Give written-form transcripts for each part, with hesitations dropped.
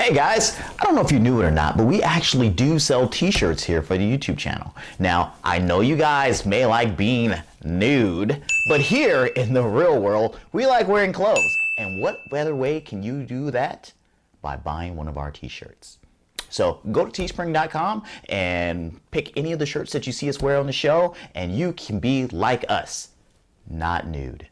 Hey guys, I don't know if you knew it or not, but we actually do sell t-shirts here for the YouTube channel. Now, I know you guys may like being nude, but here in the real world, we like wearing clothes. And what better way can you do that? By buying one of our t-shirts. So go to teespring.com and pick any of the shirts that you see us wear on the show, and you can be like us, not nude.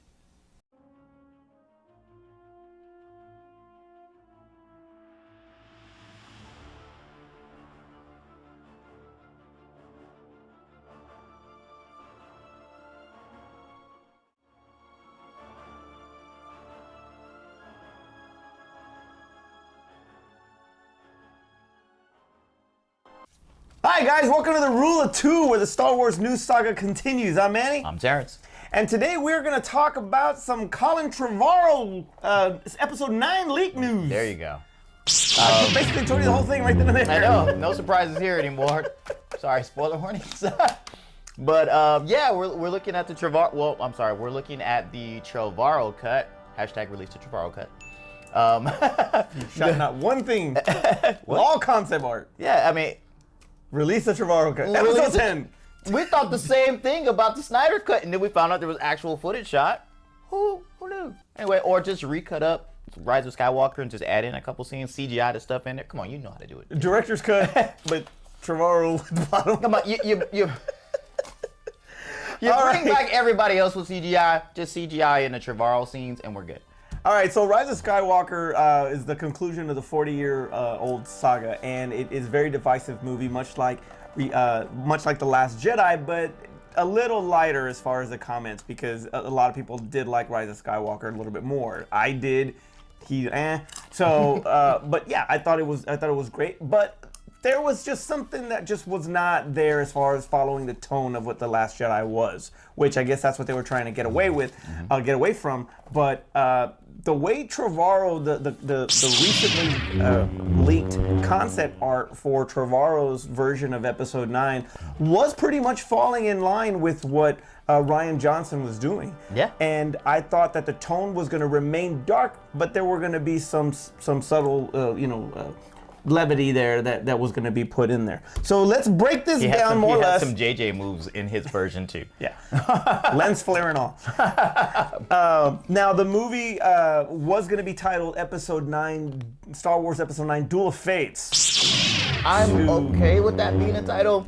Hi guys, welcome to the Rule of Two, where the Star Wars news saga continues. I'm Manny. I'm Terrence. And today we're going to talk about some Colin Trevorrow episode 9 leak news. There you go. I basically told you the whole thing right then and there. I know, no surprises here anymore. Sorry, spoiler warnings. But yeah, we're looking at the Trevorrow. Well, I'm sorry, we're looking at the Trevorrow Cut. Hashtag release the Trevorrow Cut. You shot not one thing. All concept art. Yeah, I mean, release the Trevorrow Cut. Episode 10. We thought the same thing about the Snyder Cut, and then we found out there was actual footage shot. Who knew? Anyway, or just recut up Rise of Skywalker and just add in a couple scenes, CGI the stuff in there. Come on, you know how to do it. Director's cut, but Trevorrow at the bottom. Come on, you bring back everybody else with CGI, just CGI in the Trevorrow scenes, and we're good. All right, so Rise of Skywalker is the conclusion of the 40-year-old saga, and it is a very divisive movie, much like The Last Jedi, but a little lighter as far as the comments, because a lot of people did like Rise of Skywalker a little bit more. I did. So, but yeah, I thought it was great, but there was just something that just was not there as far as following the tone of what The Last Jedi was, which I guess that's what they were trying to get away with, get away from. But the way Trevorrow, the recently leaked concept art for Trevorrow's version of Episode 9 was pretty much falling in line with what Rian Johnson was doing. Yeah. And I thought that the tone was going to remain dark, but there were going to be some subtle, levity there that was going to be put in there. So let's break this down more or less. He had some JJ moves in his version too. Yeah, lens flare and all. Now the movie was going to be titled Episode 9, Star Wars Episode 9, Duel of Fates. I'm okay with that being a title,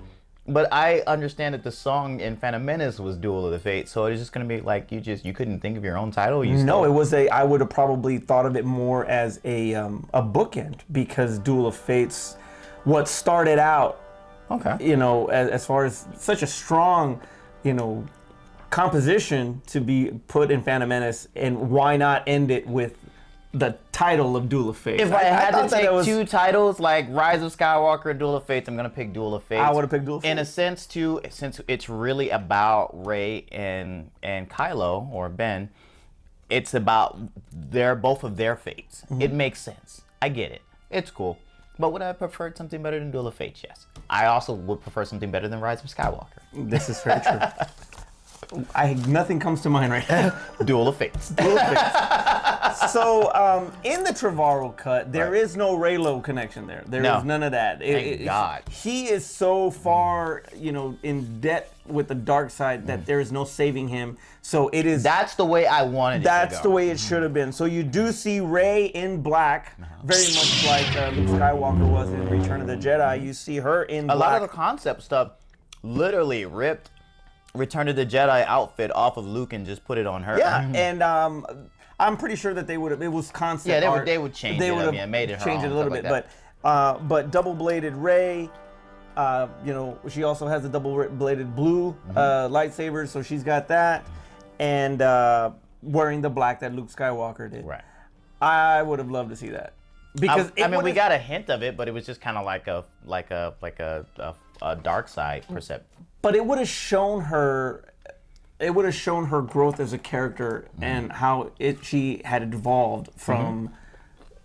but I understand that the song in Phantom Menace was Duel of the Fates, so it's just going to be like you couldn't think of your own title? No, it was I would have probably thought of it more as a bookend, because Duel of Fates, what started out, as far as such a strong, composition to be put in Phantom Menace, and why not end it with the title of Duel of Fates? If I had to take two titles, like Rise of Skywalker and Duel of Fates, I'm gonna pick Duel of Fates. I would have picked Duel of Fates. In a sense, too, since it's really about Rey and Kylo, or Ben, it's about both of their fates. It makes sense. I get it. It's cool. But would I have preferred something better than Duel of Fates? Yes. I also would prefer something better than Rise of Skywalker. This is very true. Nothing comes to mind right now. Duel of Fates. Duel of Fates. So, in the Trevorrow Cut, there is no Reylo connection there. There is none of that. Thank God. He is so far, in debt with the dark side that there is no saving him. So it is. That's the way I wanted it to go. That's the way it should have been. So you do see Rey in black, very much like Luke Skywalker was in Return of the Jedi. You see her in black. A lot of the concept stuff literally ripped Return of the Jedi outfit off of Luke and just put it on her. Yeah, and I'm pretty sure that they would have. It was concept art. They would change it. I mean, made it her change own, it a little like bit, but double-bladed Rey. She also has a double-bladed blue lightsaber, so she's got that, and wearing the black that Luke Skywalker did. Right. I would have loved to see that, because we got a hint of it, but it was just kind of like a dark side perception. But it would have shown her. It would have shown her growth as a character and how she had evolved from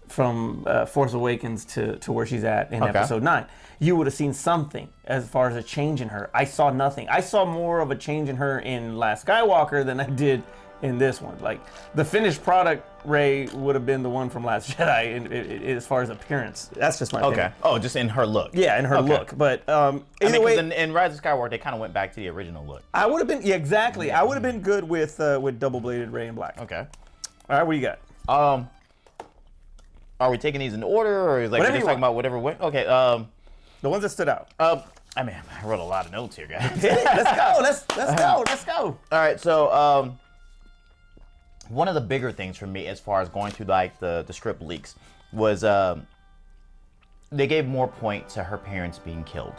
Force Awakens to where she's at in Episode 9. You would have seen something as far as a change in her. I saw nothing. I saw more of a change in her in Last Skywalker than I did in this one. Like, the finished product Rey would have been the one from Last Jedi as far as appearance. That's just my opinion. Okay. Oh, just in her look. Yeah, in her look. But either way, in Rise of Skywalker, they kind of went back to the original look. I would have been exactly. I would have been good with double-bladed Rey in black. Okay. All right, what do you got? Are we taking these in order, or is like Whatever we're just you talking about whatever went? Okay. The ones that stood out. I mean, I wrote a lot of notes here, guys. Let's go. Let's go. All right, so one of the bigger things for me, as far as going through like the script leaks, was they gave more point to her parents being killed.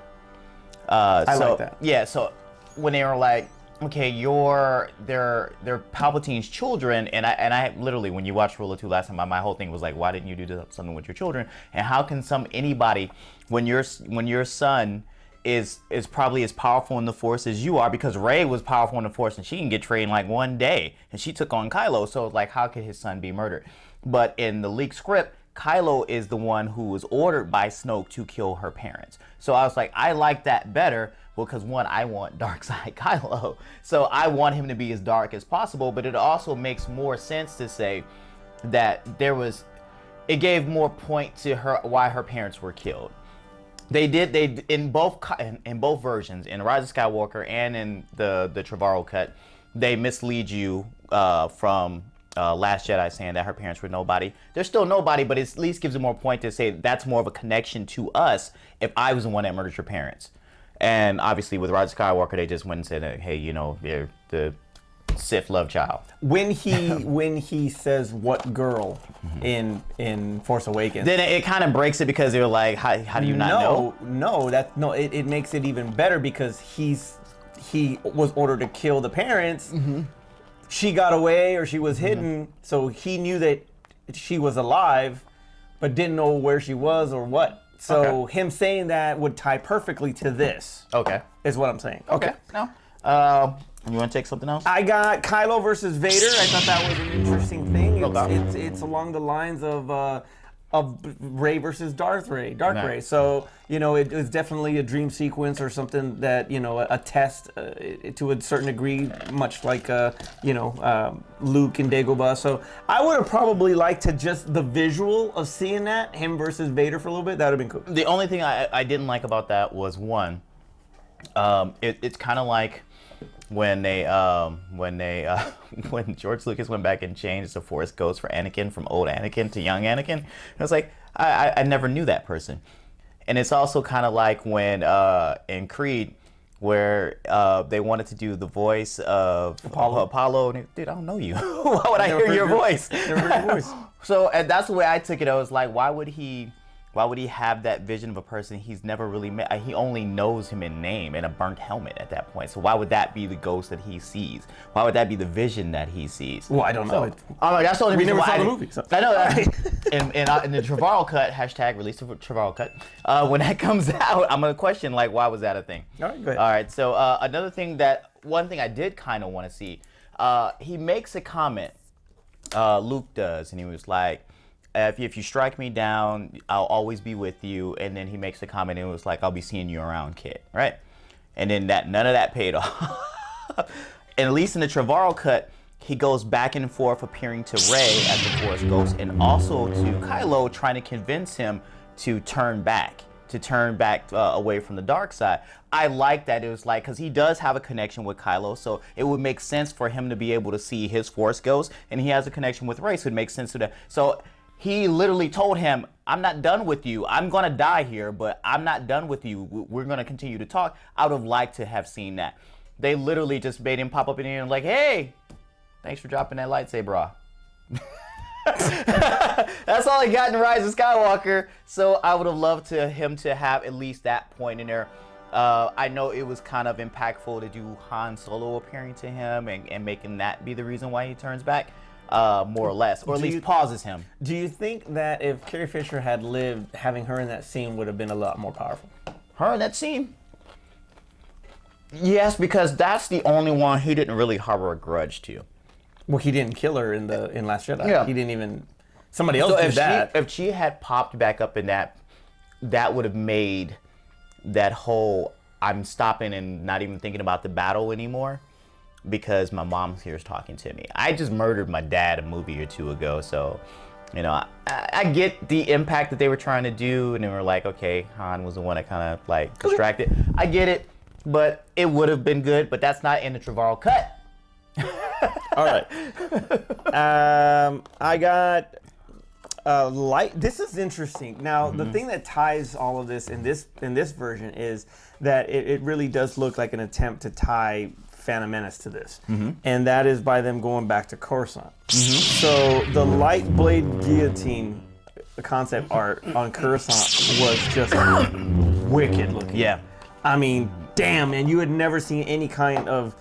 I like that. Yeah, so when they were like, okay, they're Palpatine's children, and I literally, when you watched Rule of Two last time, my whole thing was like, why didn't you do something with your children? And how can anybody, when your son is probably as powerful in the Force as you are, because Rey was powerful in the Force and she can get trained like one day, and she took on Kylo, so like, how could his son be murdered? But in the leaked script, Kylo is the one who was ordered by Snoke to kill her parents. So I was like, I like that better, because one, I want Darkseid Kylo, so I want him to be as dark as possible, but it also makes more sense to say that it gave more point to her why her parents were killed. They in both versions, in Rise of Skywalker and in the Trevorrow Cut, they mislead you from Last Jedi saying that her parents were nobody. They're still nobody, but it at least gives it more point to say that's more of a connection to us if I was the one that murdered your parents. And obviously with Rise of Skywalker, they just went and said, hey, they're the Sith love child. When he says what girl in Force Awakens, then it kind of breaks it, because they're like, how do you not know? It makes it even better, because he was ordered to kill the parents. Mm-hmm. She got away, or she was hidden, so he knew that she was alive, but didn't know where she was or what. So him saying that would tie perfectly to this. Okay. Is what I'm saying. Okay. No. You want to take something else? I got Kylo versus Vader. I thought that was an interesting thing. It's along the lines of Rey versus Dark Rey. So, it was definitely a dream sequence or something that, a test to a certain degree, much like, Luke and Dagobah. So I would have probably liked to just the visual of seeing that, him versus Vader for a little bit. That would have been cool. The only thing I didn't like about that was, one, it's kind of like when George Lucas went back and changed the Force Ghost for Anakin from old Anakin to young Anakin. I was like, I never knew that person. And it's also kind of like when in Creed, where they wanted to do the voice of Apollo. And dude, I don't know you. Why would I hear your voice? Never heard your voice. So, and that's the way I took it. I was like, why would he have that vision of a person he's never really met? He only knows him in name and a burnt helmet at that point. So why would that be the ghost that he sees? Why would that be the vision that he sees? Well, I don't know. That's the only reason never why saw the movie. So. I know that. in the Trevorrow Cut, #, release the Trevorrow Cut, when that comes out, I'm going to question, like, why was that a thing? All right, go ahead. All right, so one thing I did kind of want to see, he makes a comment, Luke does, and he was like, if you strike me down, I'll always be with you. And then he makes a comment, and it was like, I'll be seeing you around, kid, right? And then none of that paid off. And at least in the Trevorrow Cut, he goes back and forth appearing to Rey as the Force Ghost, and also to Kylo, trying to convince him to turn back away from the dark side. I like that. It was like, because he does have a connection with Kylo, so it would make sense for him to be able to see his Force Ghost, and he has a connection with Rey, so it makes sense to that. So he literally told him, I'm not done with you. I'm going to die here, but I'm not done with you. We're going to continue to talk. I would have liked to have seen that. They literally just made him pop up in here and like, hey, thanks for dropping that lightsaber off. That's all I got in Rise of Skywalker. So I would have loved him to have at least that point in there. I know it was kind of impactful to do Han Solo appearing to him and making that be the reason why he turns back. More or less, or at least pauses him. Do you think that if Carrie Fisher had lived, having her in that scene would have been a lot more powerful? Her in that scene? Yes, because that's the only one he didn't really harbor a grudge to. Well, he didn't kill her in Last Jedi. Yeah. He didn't even. Somebody else did that. If she had popped back up in that would have made that whole I'm stopping and not even thinking about the battle anymore. because my mom's here is talking to me. I just murdered my dad a movie or two ago, so you know, I get the impact that they were trying to do, and they were like, okay, Han was the one that kind of like distracted. I get it, but it would have been good, but that's not in the Trevorrow cut. All right. I got light. This is interesting. Now, the thing that ties all of this in this version is that it really does look like an attempt to tie Phantom Menace to this, and that is by them going back to Coruscant. So the light blade guillotine concept art on Coruscant was just wicked looking. Yeah. I mean, damn, man, you had never seen any kind of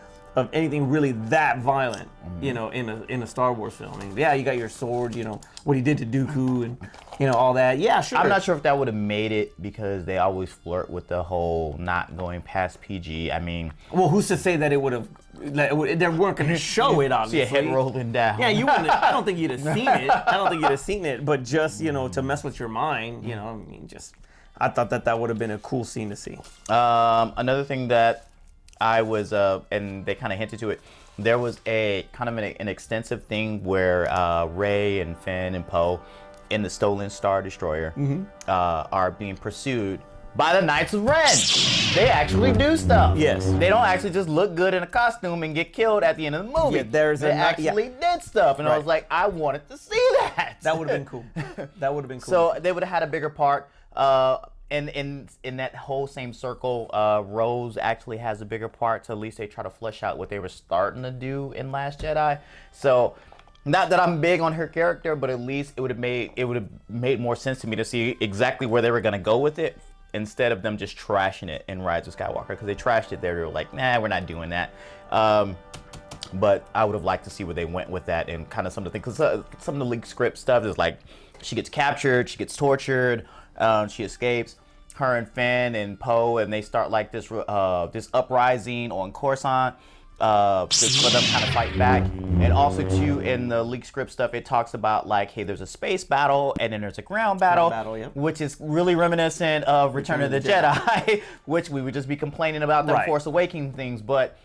anything really that violent, you know, in a Star Wars film. I mean, yeah, you got your sword, you know, what he did to Dooku and, you know, all that. Yeah, sure. I'm not sure if that would have made it because they always flirt with the whole not going past PG. I mean, well, who's to say that it would have? They weren't going to show it, obviously. See a head rolling down. Yeah, you wouldn't. I don't think you'd have seen it. I don't think you'd have seen it. But just, you know, to mess with your mind, you know, I mean, just I thought that would have been a cool scene to see. Another thing that I was, and they kind of hinted to it, there was a kind of an extensive thing where Rey and Finn and Poe in the stolen Star Destroyer are being pursued by the Knights of Ren. They actually do stuff. Yes. They don't actually just look good in a costume and get killed at the end of the movie. Yeah, they actually did stuff, and I was like, I wanted to see that. That would have been cool. That would have been cool. So they would have had a bigger part. In that whole same circle, Rose actually has a bigger part, so at least they try to flesh out what they were starting to do in Last Jedi. So, not that I'm big on her character, but at least it would have made more sense to me to see exactly where they were gonna go with it, instead of them just trashing it in Rise of Skywalker, because they trashed it there. They were like, nah, we're not doing that. But I would have liked to see where they went with that and kind of some of the things, because some of the leaked script stuff is like, she gets captured, she gets tortured, she escapes. Her and Finn and Poe, and they start like this uprising on Coruscant, just for them kind of fight back. And also too, in the leaked script stuff, it talks about like, hey, there's a space battle and then there's a ground battle, which is really reminiscent of Return of the Jedi, which we would just be complaining about the Force Awakens things, but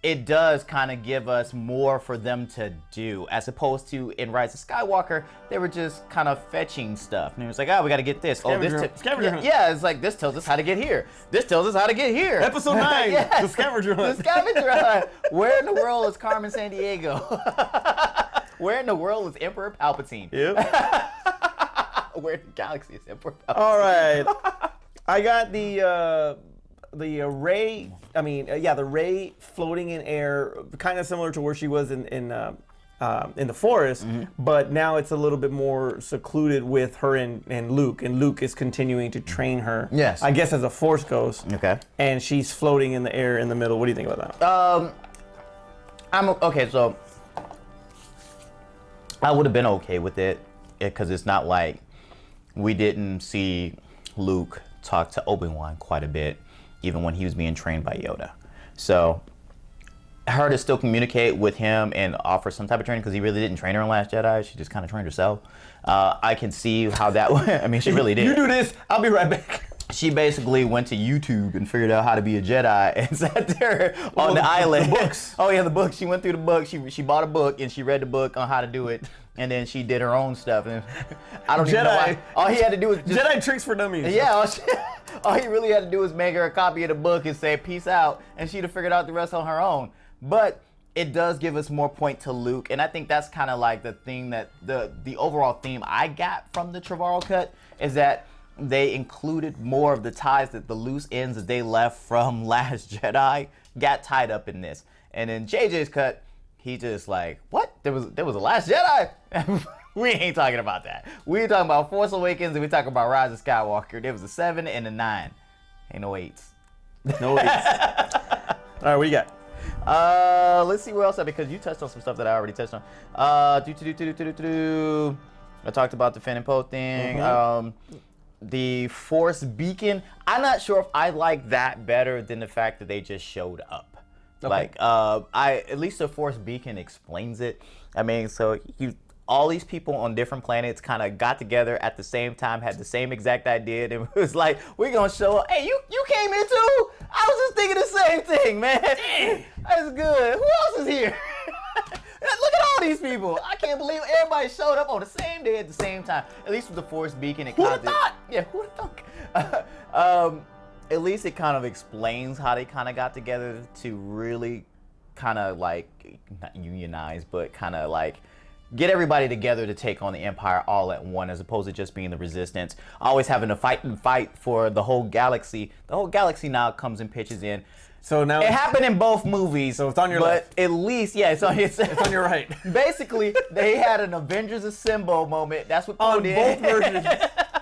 it does kind of give us more for them to do, as opposed to in Rise of Skywalker, they were just kind of fetching stuff. And it was like, oh, we got to get this. Scavenger hunt. Yeah, it's like, this tells us how to get here. This tells us how to get here. Episode 9, yes. The scavenger hunt. The scavenger hunt. Where in the world is Carmen Sandiego? Where in the world is Emperor Palpatine? Yep. Where in the galaxy is Emperor Palpatine? All right. I got the Rey, the Rey floating in air, kind of similar to where she was in the forest, but now it's a little bit more secluded with her and Luke, and Luke is continuing to train her. Yes. I guess as a Force ghost. Okay. And she's floating in the air in the middle. What do you think about that? Okay, so I would have been okay with it, because it's not like we didn't see Luke talk to Obi-Wan quite a bit, even when he was being trained by Yoda. So her to still communicate with him and offer some type of training, because he really didn't train her in Last Jedi. She just kind of trained herself. I can see how that went. I mean, she really did. You do this, I'll be right back. She basically went to YouTube and figured out how to be a Jedi and sat there on the island. The books. Oh yeah, the books. She went through the book. She bought a book and she read the book on how to do it. And then she did her own stuff. And I don't even know why. All he had to do was just, Jedi tricks for dummies. Yeah, all he really had to do was make her a copy of the book and say peace out, and she'd have figured out the rest on her own. But it does give us more point to Luke, and I think that's kind of like the thing that the overall theme I got from the Trevorrow cut is that they included more of the ties, that the loose ends that they left from Last Jedi got tied up in this. And in JJ's cut, he just like, what? There was a Last Jedi? We ain't talking about that. We're talking about Force Awakens, and we're talking about Rise of Skywalker. There was a 7 and a 9. Ain't no 8s. No 8s. All right, what do you got? Let's see where else, because you touched on some stuff that I already touched on. I talked about the Finn and Poe thing. The Force Beacon. I'm not sure if I like that better than the fact that they just showed up. Okay. Like, at least the Force Beacon explains it. I mean, so all these people on different planets kind of got together at the same time, had the same exact idea, and it was like, we're gonna show up. Hey, you came in too? I was just thinking the same thing, man. That's good. Who else is here? Look at all these people. I can't believe everybody showed up on the same day at the same time. At least with the Force beacon, it kind of thought. Yeah, who'd have thought? At least it kind of explains how they kind of got together to really kind of like, not unionize, but kind of like get everybody together to take on the Empire all at one, as opposed to just being the Resistance, always having to fight for the whole galaxy. The whole galaxy now comes and pitches in. So now it happened in both movies. So it's on your left. But at least, yeah, it's on your right. Basically, they had an Avengers Assemble moment. That's what on did. Both versions.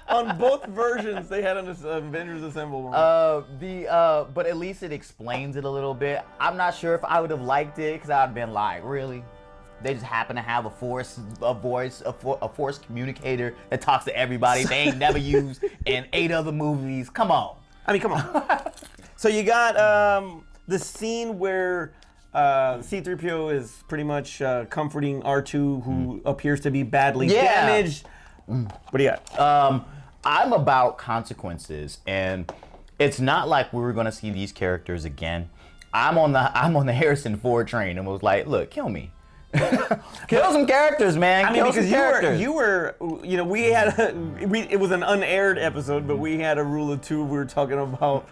On both versions, they had an Avengers Assemble moment. But at least it explains it a little bit. I'm not sure if I would have liked it, because I would have been like, really? They just happen to have a voice, a force communicator that talks to everybody they ain't never used in 8 other movies. Come on. I mean, come on. So you got the scene where C-3PO is pretty much comforting R2, who appears to be badly damaged. What do you got? I'm about consequences, and it's not like we were gonna see these characters again. I'm on the Harrison Ford train and was like, look, kill me. Kill some characters, man. I mean, because you were, we had it was an unaired episode, but we had a rule of two. We were talking about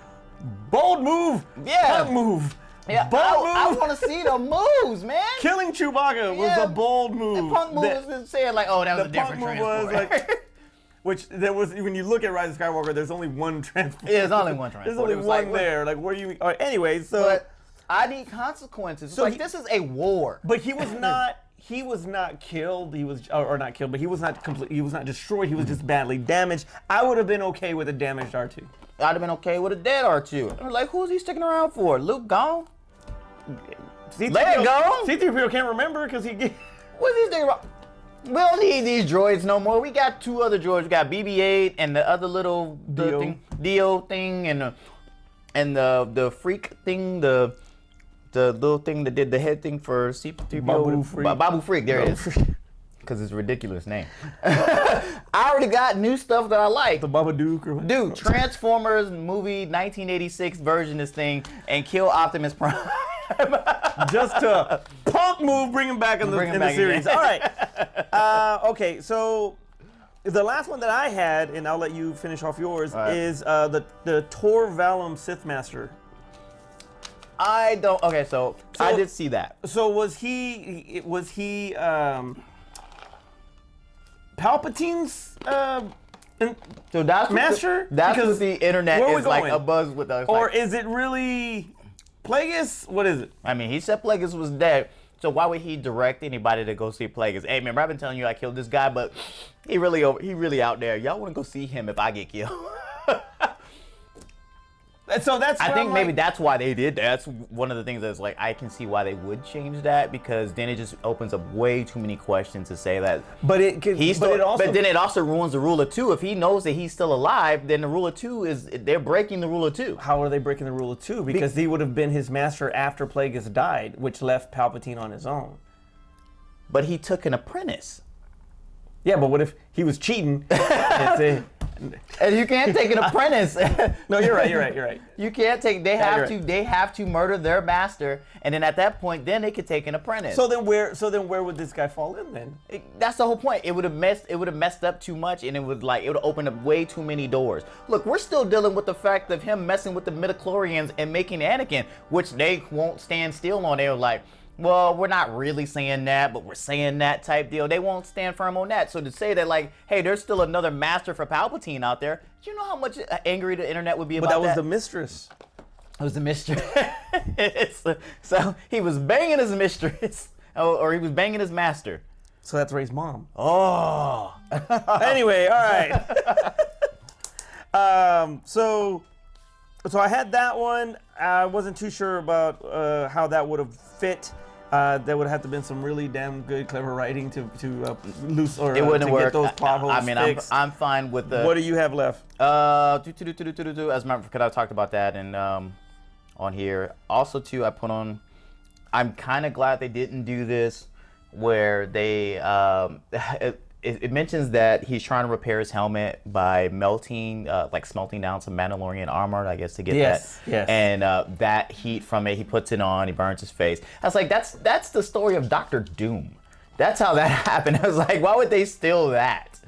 bold move, punk move. Yeah, I want to see the moves, man. Killing Chewbacca was a bold move. The punk move was saying like, oh, that was a different transport. Which there was, when you look at Rise of Skywalker, there's only one transport. Yeah, there's only one transport. There's only one there. Like, where you? Anyway, so. But I need consequences. So this is a war. But he was not. He was not killed. He was, or not killed, but he was not complete. He was not destroyed. He was just badly damaged. I would have been okay with a damaged R2. I'd have been okay with a dead R2. I'm like, who's he sticking around for? Luke gone? Let it go. C-3PO can't remember because he. What's he sticking around? We don't need these droids no more. We got 2 other droids. We got BB-8 and the other little Dio thing, and the freak thing, the little thing that did the head thing for C-3PO. Babu Freak. There it is. Because it's a ridiculous name. I already got new stuff that I like. The Babadook or what? Dude, Transformers movie 1986 version this thing and kill Optimus Prime. Just to punk move, bring him back in the series. All right. Okay, so the last one that I had, and I'll let you finish off yours, is the Tor Valum Sith Master. I don't. Okay, so I did see that. So was he Palpatine's so that's master? That's what the internet is like a buzz with us. Or is it really Plagueis? What is it? I mean, he said Plagueis was dead. So why would he direct anybody to go see Plagueis? Hey, remember I've been telling you I killed this guy, but he really out there. Y'all want to go see him if I get killed? So that's. I think maybe that's why they did that. That's one of the things that's like I can see why they would change that, because then it just opens up way too many questions to say that. But then it also ruins the rule of 2. If he knows that he's still alive, then the rule of 2 is they're breaking the rule of 2. How are they breaking the rule of 2? Because he would have been his master after Plagueis died, which left Palpatine on his own. But he took an apprentice. Yeah, but what if he was cheating? And you can't take an apprentice. No, you're right. You can't take. They have to murder their master, and then at that point, then they could take an apprentice. So then where would this guy fall in then? That's the whole point. It would have messed up too much, and it would open up way too many doors. Look, we're still dealing with the fact of him messing with the midichlorians and making Anakin, which they won't stand still on. They were like, well, we're not really saying that, but we're saying that type deal. They won't stand firm on that. So to say that, like, hey, there's still another master for Palpatine out there, do you know how much angry the internet would be about that? But that was the mistress. It was the mistress. So he was banging his mistress, or he was banging his master. So that's Rey's mom. Oh. Anyway, all right. So I had that one. I wasn't too sure about how that would have fit. There would have to been some really damn good, clever writing to loose or it wouldn't to work. Get those plot holes fixed. I'm fine with the. What do you have left? As a matter of fact, I talked about that and on here. Also, too, I put on. I'm kind of glad they didn't do this. where they it mentions that he's trying to repair his helmet by melting, like smelting down some Mandalorian armor, I guess, to get that. Yes. And that heat from it, he puts it on, he burns his face. I was like, that's the story of Doctor Doom. That's how that happened. I was like, why would they steal that?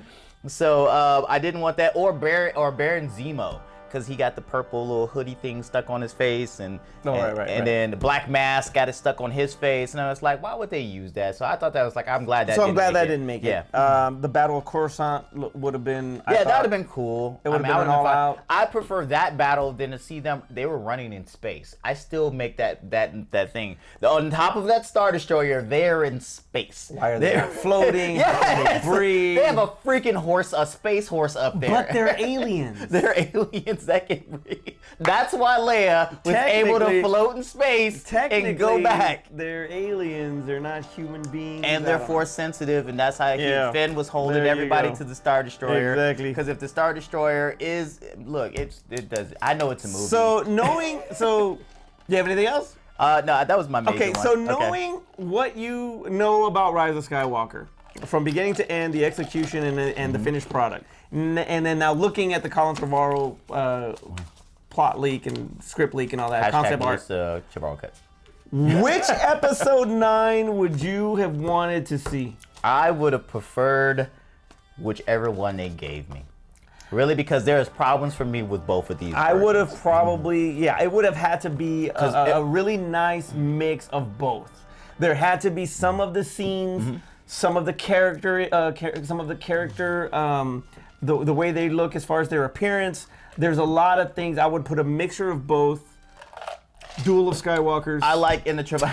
So I didn't want that, or Baron Zemo, because he got the purple little hoodie thing stuck on his face, and then the black mask got it stuck on his face, and I was like, why would they use that? So I thought that was like, I'm glad that. So I'm glad that didn't make it. Yeah. The Battle of Coruscant would have been. Yeah, that would have been cool. It would have been all out. I prefer that battle than to see them. They were running in space. I still make that thing. On top of that Star Destroyer, they're in space. Why are they floating? Yes. They breathe. They have a freaking horse, a space horse up there. But they're aliens. They're aliens that can breathe. That's why Leia was able to float in space and go back. They're aliens. They're not human beings. And they're force sensitive, and that's how Finn was holding everybody to the Star Destroyer. Exactly. Because if the Star Destroyer is, look, it does. I know it's a movie. So do you have anything else? No, that was my major one. Okay, so knowing what you know about Rise of Skywalker, from beginning to end, the execution and the finished product, and then now looking at the Colin Trevorrow plot leak and script leak and all that, concept art. Trevorrow Cut. Which episode 9 would you have wanted to see? I would have preferred whichever one they gave me. Really, because there's problems for me with both of these. I would have probably, it would have had to be a really nice mix of both. There had to be some of the scenes, some of the character, the way they look as far as their appearance. There's a lot of things. I would put a mixture of both. Duel of Skywalkers. I like in the Trevorrow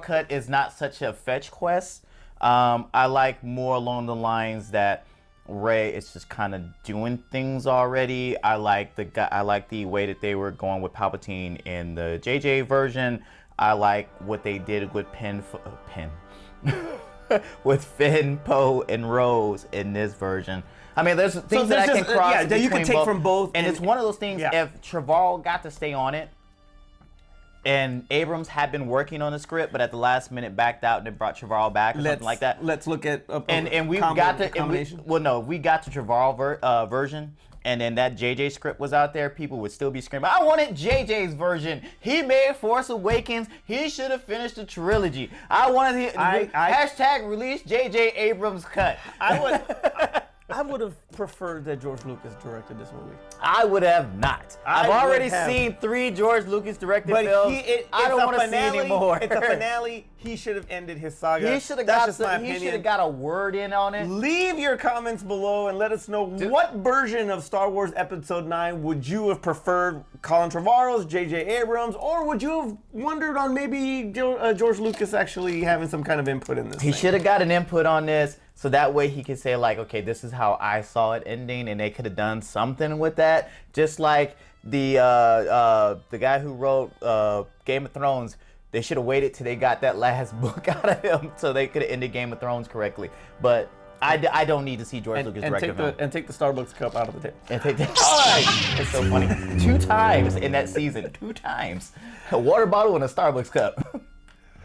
Cut is not such a fetch quest. I like more along the lines that Rey is just kind of doing things already. I like the way that they were going with Palpatine in the JJ version. I like what they did with with Finn, Poe, and Rose in this version. I mean, there's things that I can cross. Yeah, you can take from both. And it's one of those things, if Trevorrow got to stay on it, and Abrams had been working on the script, but at the last minute backed out and it brought Trevorrow back or something like that. Let's look at we got to Trevorrow version, and then that JJ script was out there. People would still be screaming, "I wanted JJ's version. He made Force Awakens. He should have finished the trilogy. I wanted hashtag release JJ Abrams cut." I would have preferred that George Lucas directed this movie. I would have not. I've already seen 3 George Lucas directed films. I don't want to see any more. It's a finale. He should have ended his saga. He should have got a word in on it. Leave your comments below and let us know what version of Star Wars Episode 9 would you have preferred, Colin Trevorrow's, J.J. Abrams, or would you have wondered on maybe George Lucas actually having some kind of input in this? He should have got an input on this. So that way he could say like, okay, this is how I saw it ending, and they could have done something with that. Just like the guy who wrote Game of Thrones, they should have waited till they got that last book out of him so they could have ended Game of Thrones correctly. But I don't need to see George Lucas direct him. And take the Starbucks cup out of the tip. And take the It's so funny. 2 times in that season. 2 times. A water bottle and a Starbucks cup.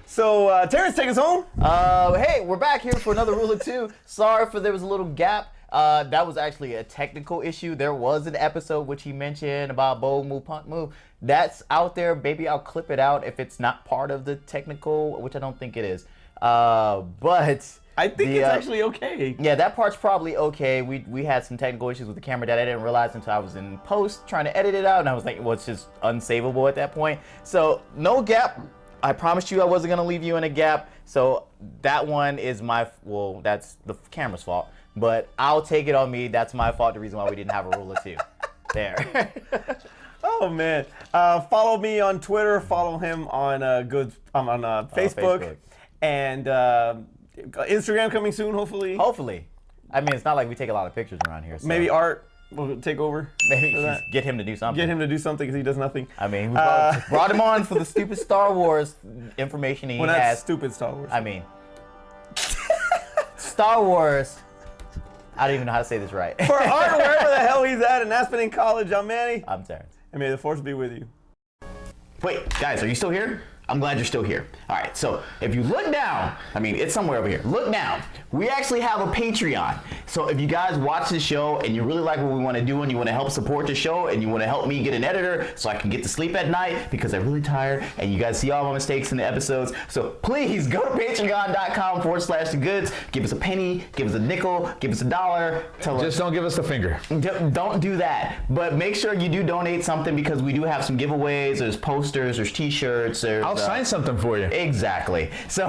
So, Terrence, take us home. Hey, we're back here for another Rule of 2. Sorry for there was a little gap. That was actually a technical issue. There was an episode which he mentioned about bow move, punt move. That's out there. Maybe I'll clip it out if it's not part of the technical, which I don't think it is. But I think it's actually okay. Yeah, that part's probably okay. We had some technical issues with the camera that I didn't realize until I was in post trying to edit it out, and I was like, well, it's just unsavable at that point. So, no gap. I promised you I wasn't going to leave you in a gap. So that one is that's the camera's fault. But I'll take it on me. That's my fault. The reason why we didn't have a Rule of 2. There. Oh, man. Follow me on Twitter. Follow him on Facebook. And Instagram coming soon, hopefully. Hopefully. I mean, it's not like we take a lot of pictures around here. So. Maybe Art will take over. Maybe just get him to do something. Get him to do something because he does nothing. I mean, we brought him on for the stupid Star Wars information he has. Well, not stupid Star Wars. I mean, Star Wars. I don't even know how to say this right. For Art, wherever the hell he's at in Aspen in college, I'm Manny. I'm Terrence. And may the force be with you. Wait, guys, are you still here? I'm glad you're still here. All right, so if you look down, I mean, it's somewhere over here. Look down. We actually have a Patreon. So if you guys watch the show and you really like what we want to do and you want to help support the show and you want to help me get an editor so I can get to sleep at night because I'm really tired and you guys see all my mistakes in the episodes. So please go to patreon.com/thegoods. Give us a penny, give us a nickel, give us $1. Just don't give us the finger. Don't do that. But make sure you do donate something because we do have some giveaways. There's posters, there's t-shirts. I'll sign something for you. Exactly. So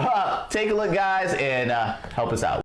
take a look, guys, and help us out.